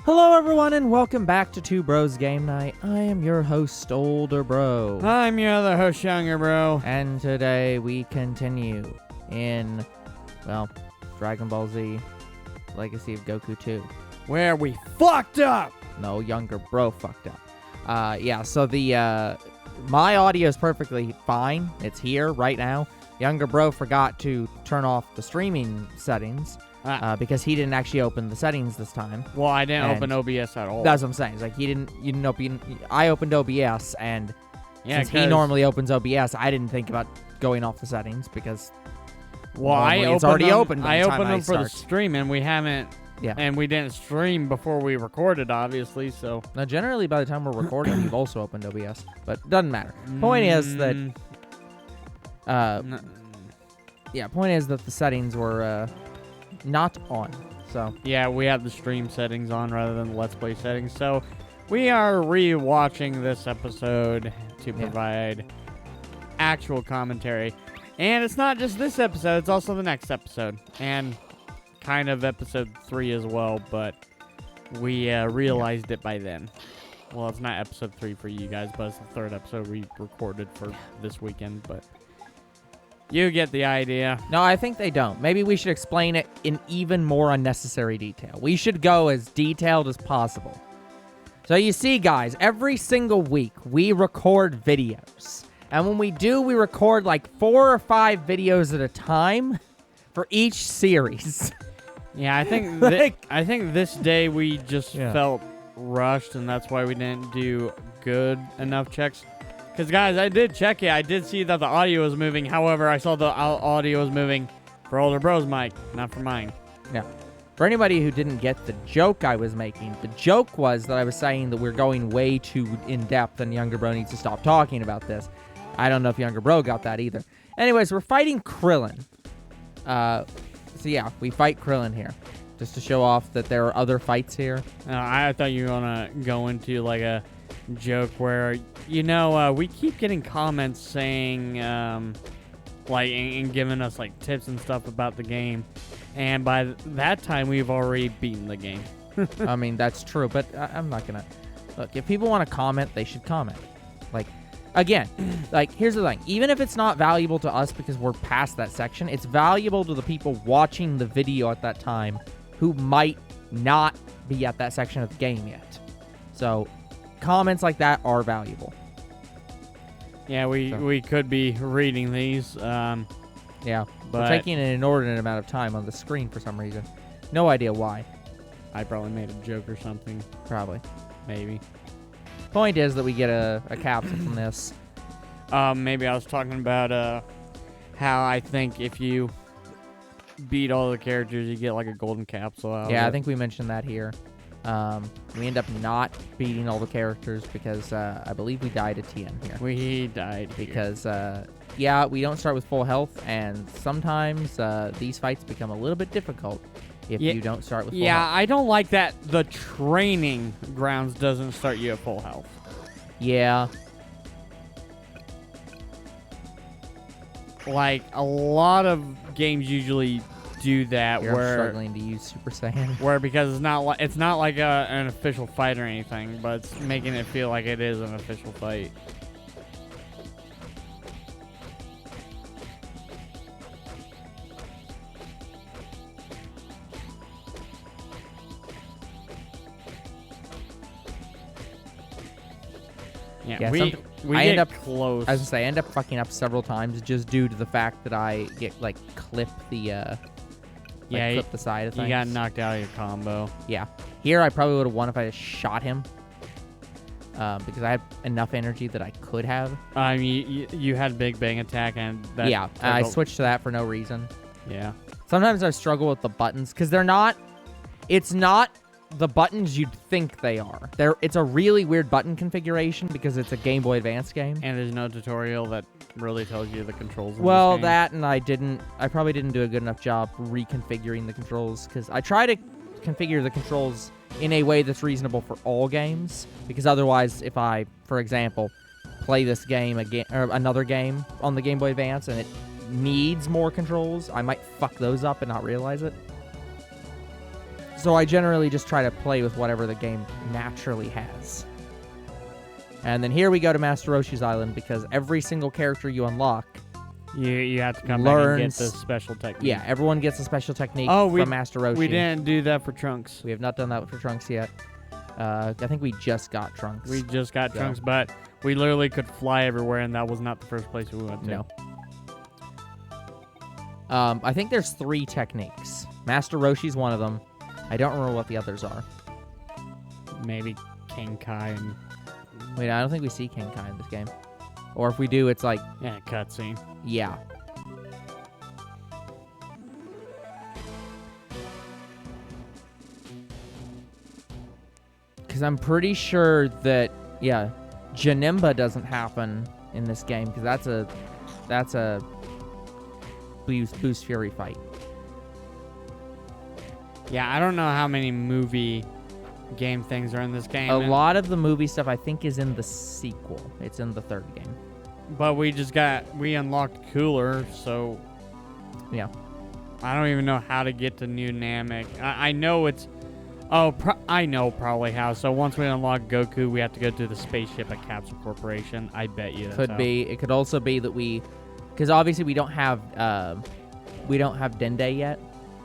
Hello everyone and welcome back to Two Bros Game Night. I am your host, Older Bro. I'm your other host, Younger Bro. And today we continue in, well, Dragon Ball Z, Legacy of Goku 2. Where we fucked up! No, Younger Bro fucked up. Yeah, so my audio is perfectly fine. It's here right now. Younger Bro forgot to turn off the streaming settings. Because he didn't actually open the settings this time. Well, I didn't open OBS at all. That's what I'm saying. It's like you didn't open. I opened OBS, and since he 'cause- normally opens OBS, I didn't think about going off the settings because it's already open. I opened them for the stream, and we haven't. Yeah. And we didn't stream before we recorded, obviously. So Now, generally, by the time we're recording, you've also opened OBS, but doesn't matter. Point is that, point is that the settings were not on. So yeah, we have the stream settings on rather than the Let's Play settings. So we are re-watching this episode to provide actual commentary. And it's not just this episode, it's also the next episode. And kind of episode 3 as well, but we realized it by then. Well, it's not episode 3 for you guys, but it's the third episode we recorded for this weekend, but you get the idea. no, I think they don't. Maybe we should explain it in even more unnecessary detail. We should go as detailed as possible. So you see, guys, every single week we record videos. And when we do, we record like 4 or 5 videos at a time for each series. Yeah, I think I think this day we just felt rushed, and that's why we didn't do good enough checks. Because, guys, I did check it. I did see that the audio was moving. However, I saw the audio was moving for Older Bro's mic, not for mine. Yeah. For anybody who didn't get the joke I was making, the joke was that I was saying that we're going way too in-depth and Younger Bro needs to stop talking about this. I don't know if Younger Bro got that either. Anyways, we're fighting Krillin. So, yeah, we fight Krillin here. Just to show off that there are other fights here. I thought you were going to go into, like, a joke where, we keep getting comments saying, like, and giving us, like, tips and stuff about the game. And by that time, we've already beaten the game. I mean, that's true, but I'm not going to... Look, if people want to comment, they should comment. Like, again, like, here's the thing. Even if it's not valuable to us because we're past that section, it's valuable to the people watching the video at that time who might not be at that section of the game yet. So, comments like that are valuable. Yeah, we could be reading these. Yeah, but we're taking an inordinate amount of time on the screen for some reason. No idea why. I probably made a joke or something. Probably. Maybe. Point is that we get a capsule from this. Maybe I was talking about how I think if you beat all the characters, you get like a golden capsule out of Yeah, it. I think we mentioned that here. We end up not beating all the characters because I believe we died at TN here. We died because we don't start with full health, and sometimes these fights become a little bit difficult if you don't start with full health. I don't like that the training grounds doesn't start you at full health. Yeah. Like, a lot of games usually do that. You're where struggling to use Super Saiyan. Where because it's not like an official fight or anything, but it's making it feel like it is an official fight. Yeah, we I get end up close. I was gonna say I end up fucking up several times just due to the fact that I get clip the clip the side of things. You got knocked out of your combo. Yeah. Here I probably would have won if I just shot him. Because I had enough energy that I could have. You had Big Bang Attack, and that I switched to that for no reason. Yeah. Sometimes I struggle with the buttons because it's not the buttons you'd think they are. It's a really weird button configuration because it's a Game Boy Advance game. And there's no tutorial that really tells you the controls. Well, that and I probably didn't do a good enough job reconfiguring the controls because I try to configure the controls in a way that's reasonable for all games, because otherwise if I, for example, play this game again or another game on the Game Boy Advance and it needs more controls, I might fuck those up and not realize it. So I generally just try to play with whatever the game naturally has. And then here we go to Master Roshi's Island, because every single character you unlock... You have to come back and get the special technique. Yeah, everyone gets a special technique from Master Roshi. We didn't do that for Trunks. We have not done that for Trunks yet. I think we just got Trunks. We just got Trunks, but we literally could fly everywhere, and that was not the first place we went to. No. I think there's 3 techniques. Master Roshi's one of them. I don't remember what the others are. Maybe King Kai and... Wait, I don't think we see King Kai in this game. Or if we do, it's like... Yeah, cutscene. Yeah. Because I'm pretty sure that, Janemba doesn't happen in this game, because that's a Boost Fury fight. Yeah, I don't know how many movie game things are in this game. A lot of the movie stuff, I think, is in the sequel. It's in the 3rd game. But we unlocked Cooler, so... Yeah. I don't even know how to get to New Namek. I know it's... I know probably how. So once we unlock Goku, we have to go to the spaceship at Capsule Corporation. I bet you that's Could how. be. It could also be that we... Because obviously we don't have Dende yet.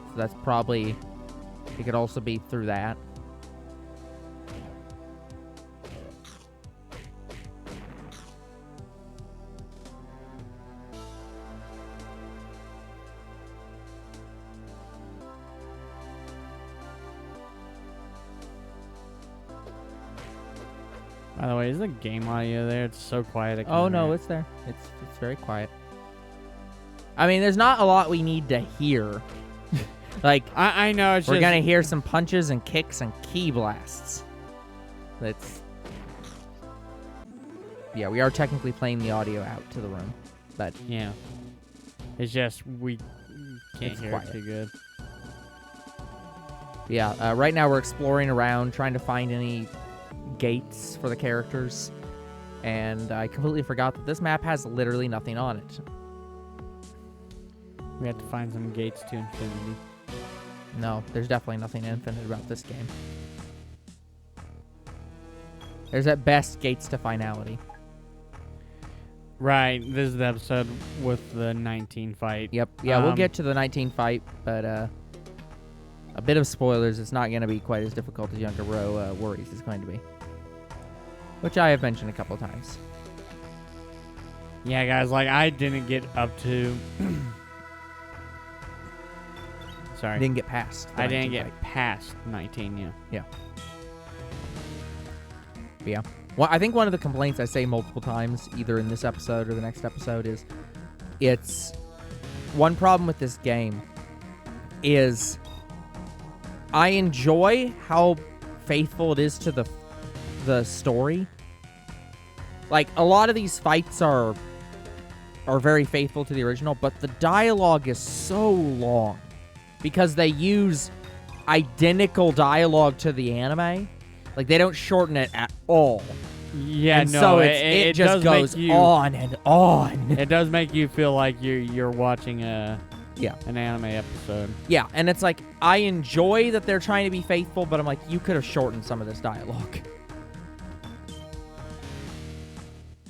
So that's probably... It could also be through that. By the way, is the game audio there? It's so quiet. Oh, no, it's there. It's very quiet. I mean, there's not a lot we need to hear. Like, I know, we're going to hear some punches and kicks and key blasts. That's... Yeah, we are technically playing the audio out to the room. But... Yeah. It's just, we can't hear quiet. it too good. Yeah, right now we're exploring around, trying to find any gates for the characters. And I completely forgot that this map has literally nothing on it. We have to find some gates to infinity. No, there's definitely nothing infinite about this game. There's at best gates to finality. Right, this is the episode with the 19 fight. Yep, yeah, we'll get to the 19 fight, but a bit of spoilers, it's not going to be quite as difficult as Younger Bro worries it's going to be. Which I have mentioned a couple times. Yeah, guys, like, I didn't get up to... Sorry. Didn't get past. I didn't get fight. past 19, yeah. Yeah. But yeah. Well, I think one of the complaints I say multiple times, either in this episode or the next episode, is it's... One problem with this game is I enjoy how faithful it is to the story. Like, a lot of these fights are very faithful to the original, but the dialogue is so long because they use identical dialogue to the anime. Like, they don't shorten it at all. Yeah, and no, so it just goes on and on. It does make you feel like you're watching an anime episode. Yeah, and it's like, I enjoy that they're trying to be faithful, but I'm like, you could have shortened some of this dialogue.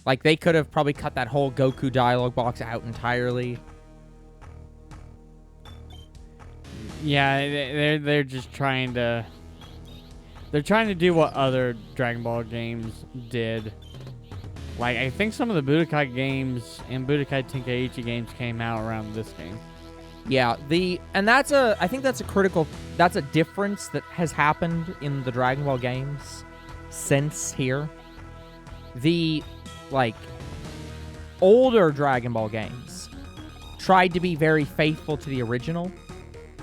Like, they could have probably cut that whole Goku dialogue box out entirely. Yeah, they're just trying to... They're trying to do what other Dragon Ball games did. Like, I think some of the Budokai games and Budokai Tenkaichi games came out around this game. Yeah, I think that's a difference that has happened in the Dragon Ball games since here. The, like, older Dragon Ball games tried to be very faithful to the original.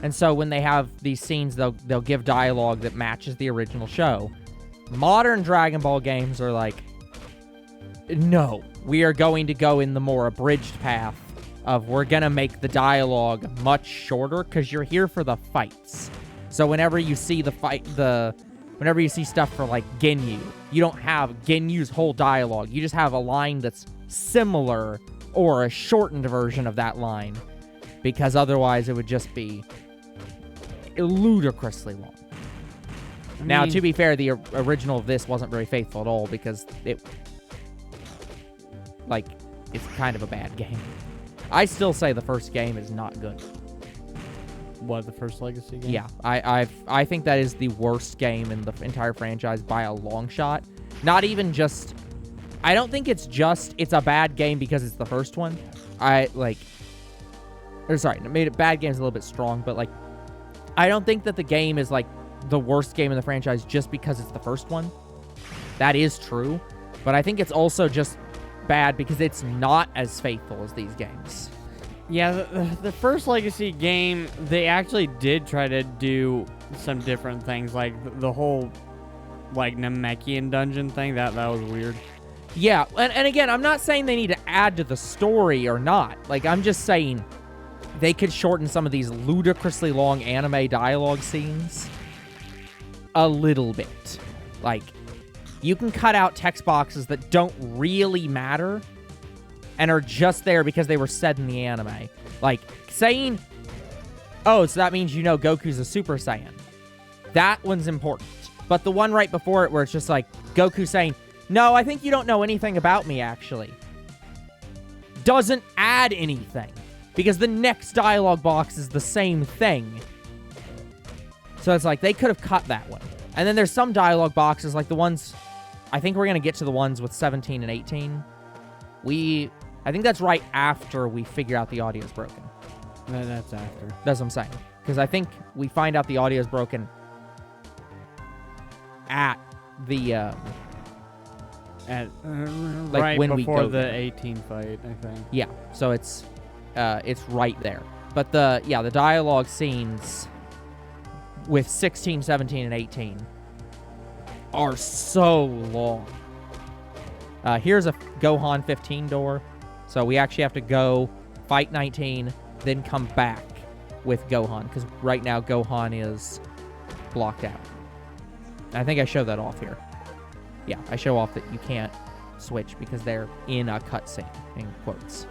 And so when they have these scenes, they'll give dialogue that matches the original show. Modern Dragon Ball games are like, no, we are going to go in the more abridged path of we're going to make the dialogue much shorter because you're here for the fights. So whenever you see whenever you see stuff for like Ginyu, you don't have Ginyu's whole dialogue. You just have a line that's similar or a shortened version of that line because otherwise it would just be ludicrously long. Now, to be fair, the original of this wasn't very faithful at all because it's kind of a bad game. I still say the first game is not good. What, the first Legacy game? Yeah, I think that is the worst game in the entire franchise by a long shot. Not even just... I don't think it's a bad game because it's the first one. Bad game's a little bit strong, but, I don't think that the game is, the worst game in the franchise just because it's the first one. That is true, but I think it's also just bad because it's not as faithful as these games. Yeah, the first Legacy game, they actually did try to do some different things, like the whole, Namekian dungeon thing. That was weird. Yeah, and again, I'm not saying they need to add to the story or not. I'm just saying they could shorten some of these ludicrously long anime dialogue scenes a little bit. You can cut out text boxes that don't really matter and are just there because they were said in the anime. Saying, oh, so that means Goku's a Super Saiyan. That one's important. But the one right before it where it's just Goku saying, no, I think you don't know anything about me, actually, doesn't add anything. Because the next dialogue box is the same thing. So it's they could have cut that one. And then there's some dialogue boxes, the ones... I think we're going to get to the ones with 17 and 18. I think that's right after we figure out the audio's broken. That's after. That's what I'm saying. Because I think we find out the audio's broken at the... right when before the 18 fight, I think. Yeah, so it's right there. But the dialogue scenes with 16, 17, and 18 are so long. Here's a Gohan 15 door. So we actually have to go fight 19, then come back with Gohan. Because right now Gohan is blocked out. And I think I show that off here. Yeah, I show off that you can't switch because they're in a cutscene, in quotes.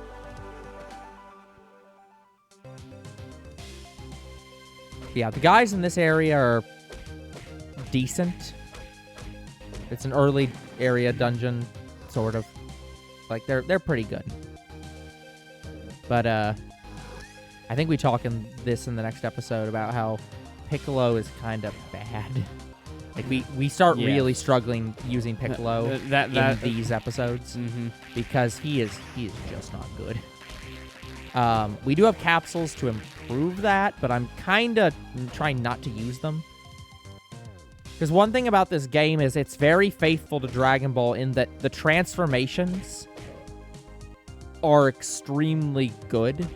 Yeah, the guys in this area are decent. It's an early area dungeon, sort of. They're pretty good. But, I think we talk in the next episode about how Piccolo is kind of bad. We start really struggling using Piccolo in these episodes because he is just not good. We do have capsules to improve that, but I'm kind of trying not to use them. Because one thing about this game is it's very faithful to Dragon Ball in that the transformations are extremely good.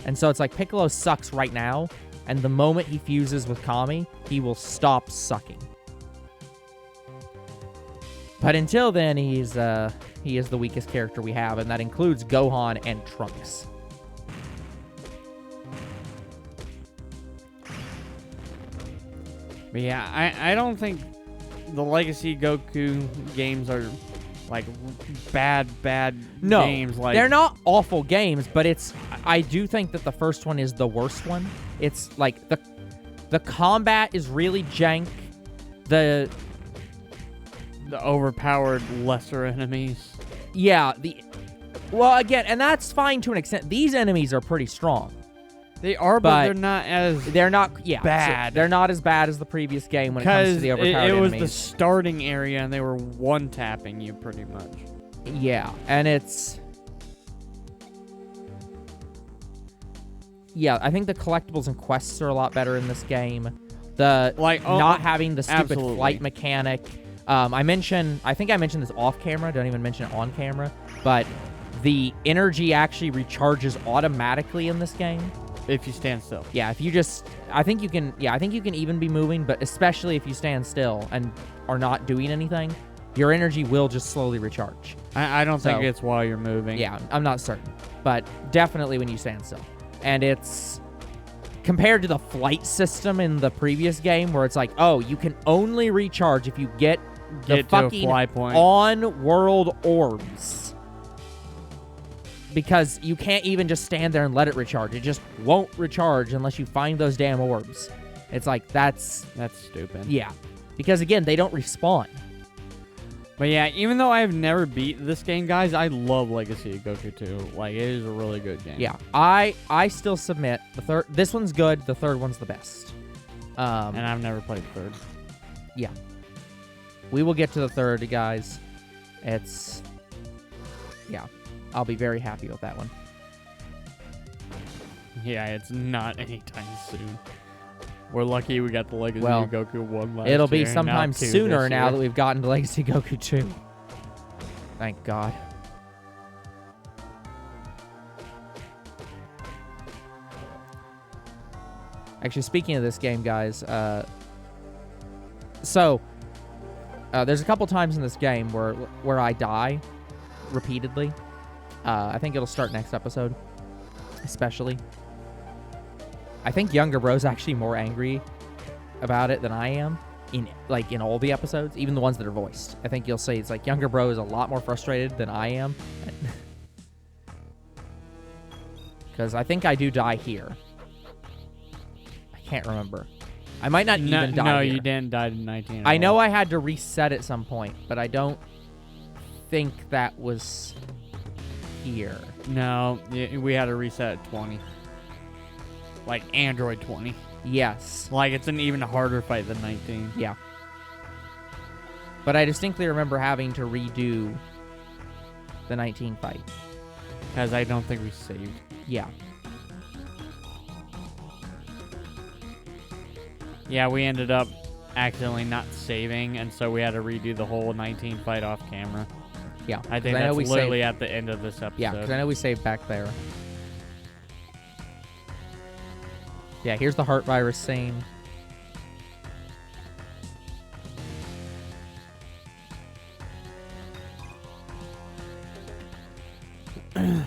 And so it's Piccolo sucks right now, and the moment he fuses with Kami, he will stop sucking. But until then, he is the weakest character we have, and that includes Gohan and Trunks. But yeah, I don't think the Legacy Goku games are bad games. They're not awful games, but I do think that the first one is the worst one. It's the combat is really jank. The overpowered lesser enemies. Yeah, well, again, and that's fine to an extent. These enemies are pretty strong. They are, but they're not bad. So they're not as bad as the previous game when it comes to the overpowered enemies. It was enemies. the starting area, and they were one-tapping you pretty much. Yeah, and it's... Yeah, I think the collectibles and quests are a lot better in this game. Not having the stupid flight mechanic. I think I mentioned this off camera. Don't even mention it on camera. But the energy actually recharges automatically in this game. If you stand still. Yeah, if you just... I think you can even be moving, but especially if you stand still and are not doing anything, your energy will just slowly recharge. I don't think it's while you're moving. Yeah, I'm not certain. But definitely when you stand still. And it's... Compared to the flight system in the previous game, where it's oh, you can only recharge if you get the fucking on-world orbs. Because you can't even just stand there and let it recharge. It just won't recharge unless you find those damn orbs. It's that's stupid. Yeah. Because, again, they don't respawn. But yeah, even though I've never beat this game, guys, I love Legacy of Goku 2. Like, it is a really good game. Yeah, I still submit the third. This one's good. The third one's the best. And I've never played the third. Yeah. We will get to the third, guys. It's... Yeah. I'll be very happy with that one. Yeah, it's not anytime soon. We're lucky we got the Legacy of Goku 1 last year. It'll be sometime sooner now that we've... we've gotten to Legacy of Goku 2. Thank God. Actually, speaking of this game, guys, there's a couple times in this game where I die repeatedly. I think it'll start next episode, especially. I think Younger Bro's actually more angry about it than I am in all the episodes, even the ones that are voiced. I think you'll say it's like Younger Bro is a lot more frustrated than I am. Because I think I do die here. I can't remember. I might not even die No, here. you didn't die in 19. I know I had to reset at some point, but I don't think that was here. No, we had to reset at 20. Like Android 20. Yes. Like, it's an even harder fight than 19. Yeah. But I distinctly remember having to redo the 19 fight. Because I don't think we saved. Yeah. Yeah, we ended up accidentally not saving, and so we had to redo the whole 19 fight off camera. Yeah. I think that's literally at the end of this episode. Yeah, because I know we saved back there. Yeah, here's the heart virus scene. But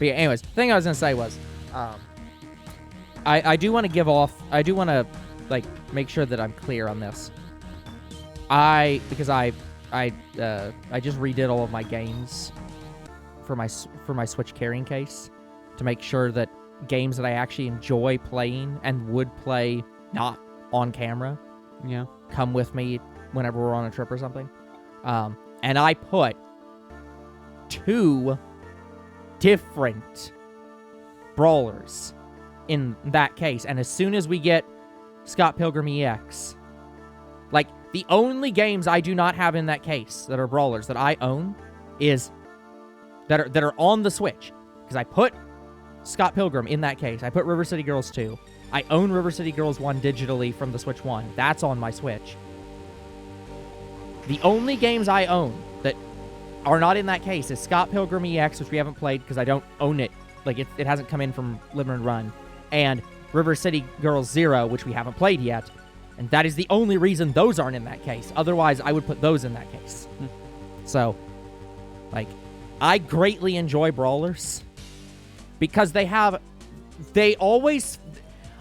yeah, anyways, the thing I was going to say was, I do want to make sure that I'm clear on this. Because I just redid all of my games for my Switch carrying case to make sure that games that I actually enjoy playing and would play not on camera, come with me whenever we're on a trip or something. And I put 2 different brawlers in that case. And as soon as we get Scott Pilgrim EX, like, the only games I do not have in that case that are brawlers that I own is that are on the Switch, because I put Scott Pilgrim in that case. I put River City Girls 2. I own River City Girls 1 digitally from the Switch 1. That's on my Switch. The only games I own that are not in that case is Scott Pilgrim EX, which we haven't played because I don't own it. Like, it hasn't come in from Limited Run. And River City Girls 0, which we haven't played yet. And that is the only reason those aren't in that case. Otherwise, I would put those in that case. So, like, I greatly enjoy brawlers because they always,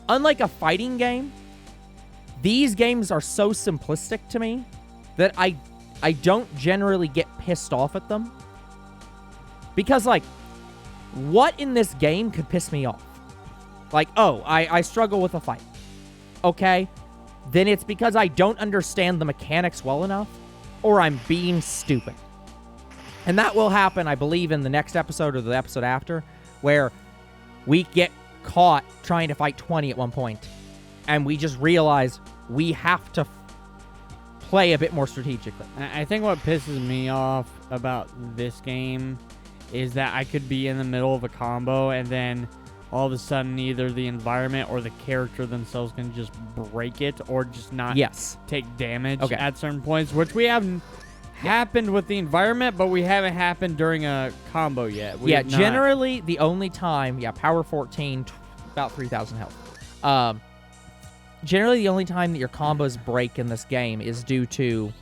unlike a fighting game, these games are so simplistic to me that I don't generally get pissed off at them. Because, like, what in this game could piss me off? Like, oh, I struggle with a fight. Okay, then it's because I don't understand the mechanics well enough, or I'm being stupid. And that will happen, I believe, in the next episode or the episode after, where we get caught trying to fight 20 at one point, and we just realize we have to play a bit more strategically. I think what pisses me off about this game is that I could be in the middle of a combo, and then all of a sudden either the environment or the character themselves can just break it or just not take damage at certain points, which we haven't happened with the environment, but we haven't happened during a combo yet. Generally the only time, power 14, about 3,000 health. Generally the only time that your combos break in this game is due to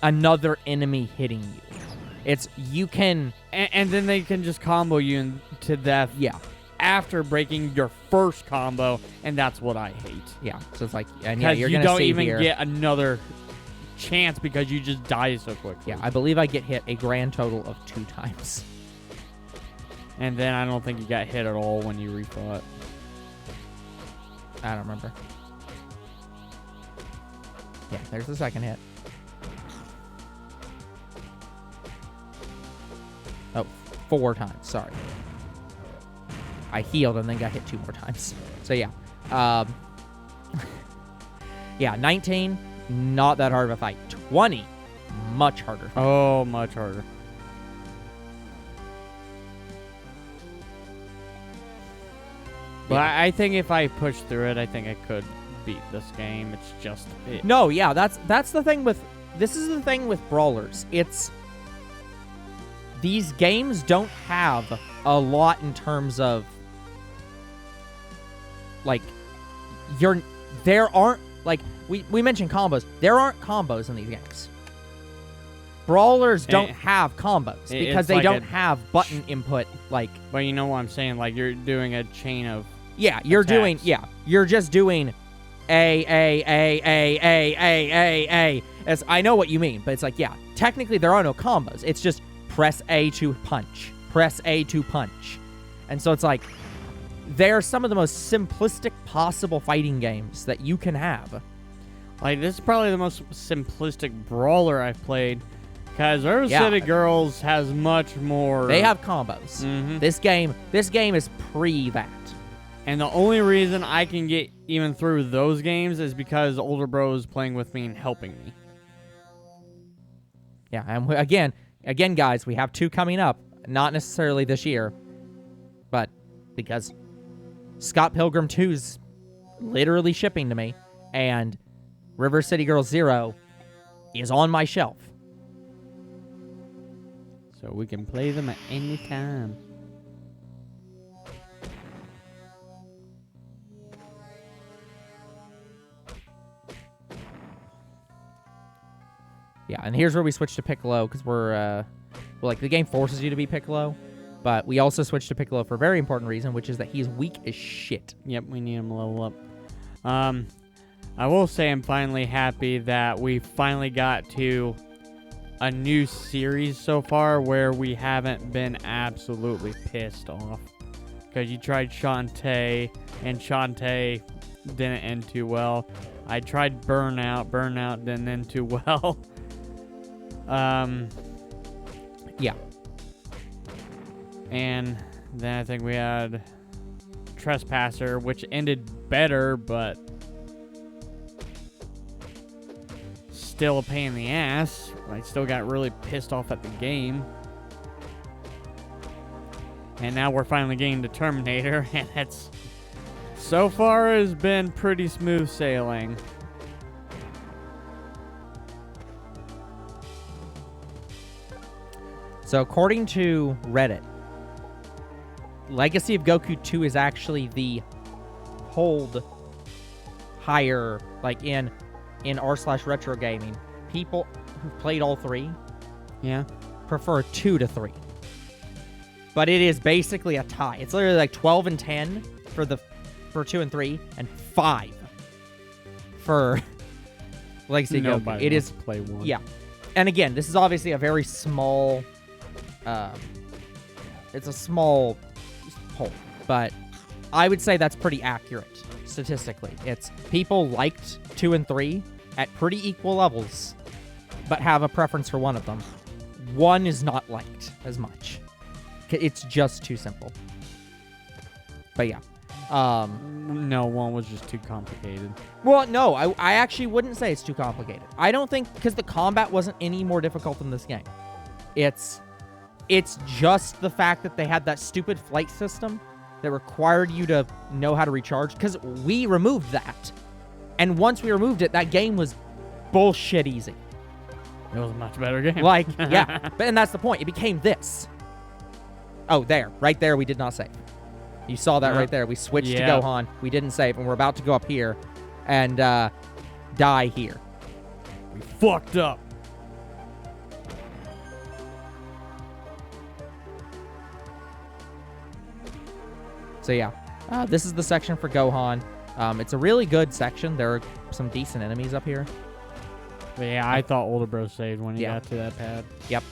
another enemy hitting you. It's, you can... And then they can just combo you to death. Yeah. After breaking your first combo, and that's what I hate. Yeah, so it's like, and you're you don't even get another chance because you just die so quickly. Yeah, I believe I get hit a grand total of 2 times. And then I don't think you got hit at all when you refought. I don't remember. Yeah, there's the second hit. Oh, 4 times. Sorry. I healed and then got hit 2 more times. So, yeah. Yeah, 19, not that hard of a fight. 20, much harder. Oh, much harder. But Yeah. I think if I push through it, I think I could beat this game. It's just... No, yeah, that's the thing with... This is the thing with brawlers. It's... These games don't have a lot in terms of... Like, there aren't... Like, we mentioned combos. There aren't combos in these games. Brawlers don't have combos because they like don't have button input, like... But you know what I'm saying? Like, you're doing a chain of... Yeah, you're attacks. doing... Yeah, you're just doing A. As I know what you mean, but it's like, yeah, technically there are no combos. It's just press A to punch. Press A to punch. And so it's like, they're some of the most simplistic possible fighting games that you can have. Like, this is probably the most simplistic brawler I've played. Because River Yeah. City Girls has much more... They have combos. Mhm. This game is pre that. And the only reason I can get even through those games is because older bro is playing with me and helping me. Yeah, and again, guys, we have 2 coming up. Not necessarily this year, but because Scott Pilgrim 2's literally shipping to me, and River City Girls 0 is on my shelf. So we can play them at any time. Yeah, and here's where we switch to Piccolo, because well, like, the game forces you to be Piccolo, but we also switch to Piccolo for a very important reason, which is that he's weak as shit. Yep, we need him to level up. I will say I'm finally happy that we finally got to a new series so far where we haven't been absolutely pissed off. Because you tried Shantae, and Shantae didn't end too well. I tried Burnout. Burnout didn't end too well. Yeah. And then I think we had Trespasser, which ended better, but still a pain in the ass. I still got really pissed off at the game. And now we're finally getting to Terminator, and it's so far has been pretty smooth sailing. So according to Reddit, Legacy of Goku 2 is actually the hold higher, like in r/retro gaming. People who've played all 3 prefer 2 to 3. But it is basically a tie. It's literally like 12 and 10 for 2 and 3, and 5 for Legacy of Goku. Nobody wants to play 1. Yeah. And again, this is obviously a very small... it's a small poll, but I would say that's pretty accurate statistically. It's people liked 2 and 3 at pretty equal levels, but have a preference for one of them. 1 is not liked as much. It's just too simple. But yeah. No, 1 was just too complicated. Well, no, I actually wouldn't say it's too complicated. I don't think, because the combat wasn't any more difficult in this game. It's just the fact that they had that stupid flight system that required you to know how to recharge, because we removed that. And once we removed it, that game was bullshit easy. It was a much better game. Like, yeah. And that's the point. It became this. Oh, there. Right there, we did not save. You saw that right there. We switched to Gohan. We didn't save, and we're about to go up here and die here. We fucked up. So yeah, this is the section for Gohan. It's a really good section. There are some decent enemies up here. But yeah, I thought older bro saved when he got to that pad. Yep.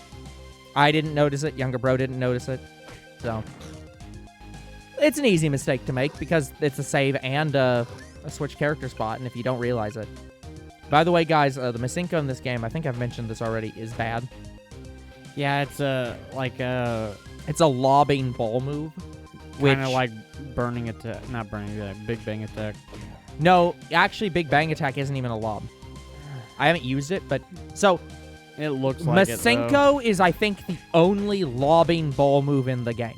I didn't notice it. Younger bro didn't notice it. So it's an easy mistake to make because it's a save and a switch character spot, and if you don't realize it. By the way, guys, the Masenko in this game, I think I've mentioned this already, is bad. Yeah, it's It's a lobbing ball move. Kind of like burning attack. Not burning attack. Big Bang Attack. No, actually, Big Bang Attack isn't even a lob. I haven't used it, but... So, it looks like Masenko is, I think, the only lobbing ball move in the game.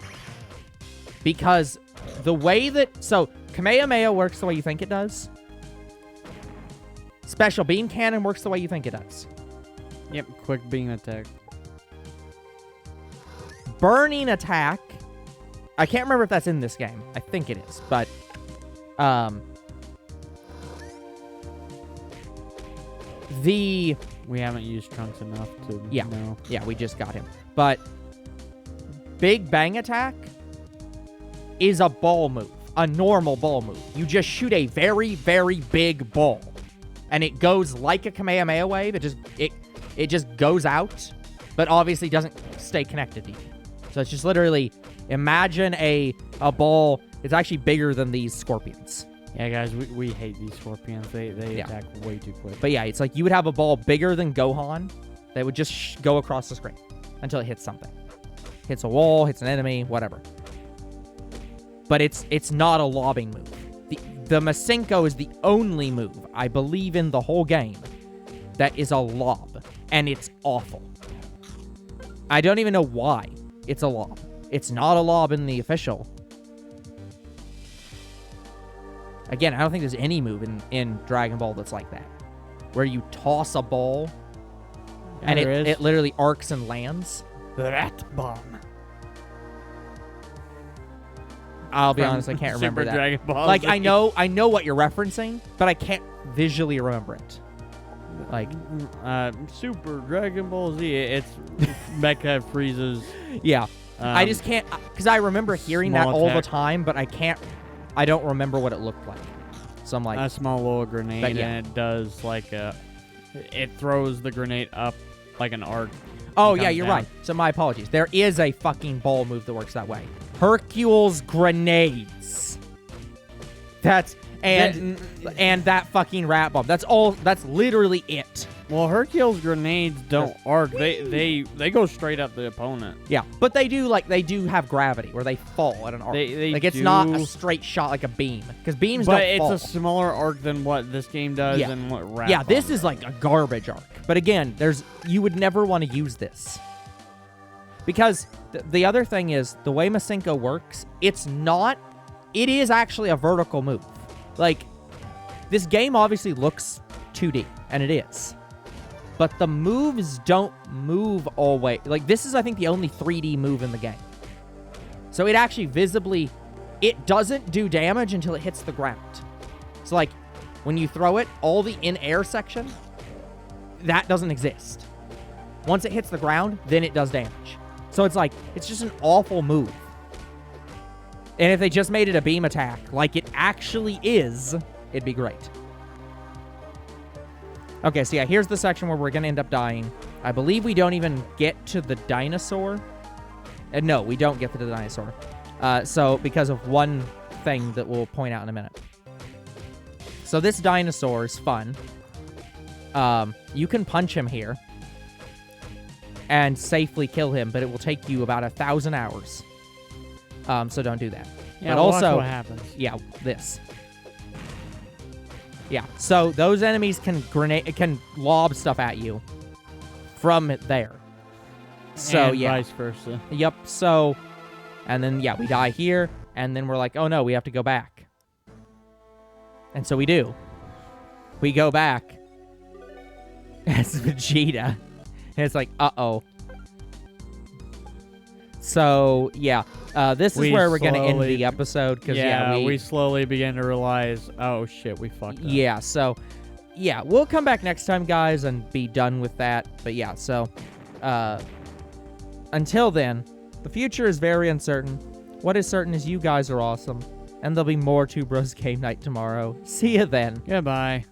Because the way that... So, Kamehameha works the way you think it does. Special Beam Cannon works the way you think it does. Yep, Quick Beam Attack. Burning Attack... I can't remember if that's in this game. I think it is, but... We haven't used Trunks enough to know. Yeah, we just got him. But Big Bang Attack is a ball move, a normal ball move. You just shoot a very, very big ball, and it goes like a Kamehameha wave. It just goes out, but obviously doesn't stay connected to you. So it's just literally, imagine a ball. It's actually bigger than these scorpions. Yeah, guys, we hate these scorpions. They attack way too quick. But yeah, it's like you would have a ball bigger than Gohan that would just go across the screen until it hits something. Hits a wall, hits an enemy, whatever. But it's not a lobbing move. The Masenko is the only move, I believe, in the whole game that is a lob. And it's awful. I don't even know why it's a lob. It's not a lob in the official. Again, I don't think there's any move in Dragon Ball that's like that. Where you toss a ball, and it literally arcs and lands. Rat Bomb. I'll be honest, I can't remember Super that. Dragon Ball Like, Z. I know what you're referencing, but I can't visually remember it. Like, Super Dragon Ball Z. It's Mecha freezes. Yeah. I just can't, because I remember hearing that all the time, but I don't remember what it looked like. So I'm like... A small little grenade, yeah. and it does like it throws the grenade up like an arc. Oh, yeah, you're right. So my apologies. There is a fucking ball move that works that way. Hercule's grenades. That's... And that fucking rat bomb. That's literally it. Well, Hercule's grenades don't arc. They go straight up the opponent. Yeah, but they do have gravity where they fall at an arc. It's not a straight shot like a beam, because beams don't fall. But it's a smaller arc than what this game does and what rat. Yeah, this is like a garbage arc. But again, you would never want to use this. Because the other thing is, the way Masenko works, it is actually a vertical move. Like, this game obviously looks 2D, and it is. But the moves don't move always. Like, this is, I think, the only 3D move in the game. So it actually visibly, it doesn't do damage until it hits the ground. So, like, when you throw it, all the in-air section, that doesn't exist. Once it hits the ground, then it does damage. So it's like, it's just an awful move. And if they just made it a beam attack, like it actually is, it'd be great. Okay, so yeah, here's the section where we're going to end up dying. I believe we don't even get to the dinosaur. No, we don't get to the dinosaur. So, because of one thing that we'll point out in a minute. So this dinosaur is fun. You can punch him here and safely kill him, but it will take you about 1,000 hours. So don't do that. Yeah, but also, what happens. Yeah, this. Yeah, so those enemies can lob stuff at you from there. So and yeah, vice versa. Yep. So, and then yeah, we die here, and then we're like, oh no, we have to go back. And so we do. We go back as Vegeta, and it's like, uh-oh. So, yeah, this is where we're going to end the episode. Cause, we slowly begin to realize, oh, shit, we fucked up. Yeah, so, yeah, we'll come back next time, guys, and be done with that. But, yeah, so, until then, the future is very uncertain. What is certain is you guys are awesome, and there'll be more Two Bros Game Night tomorrow. See you then. Goodbye.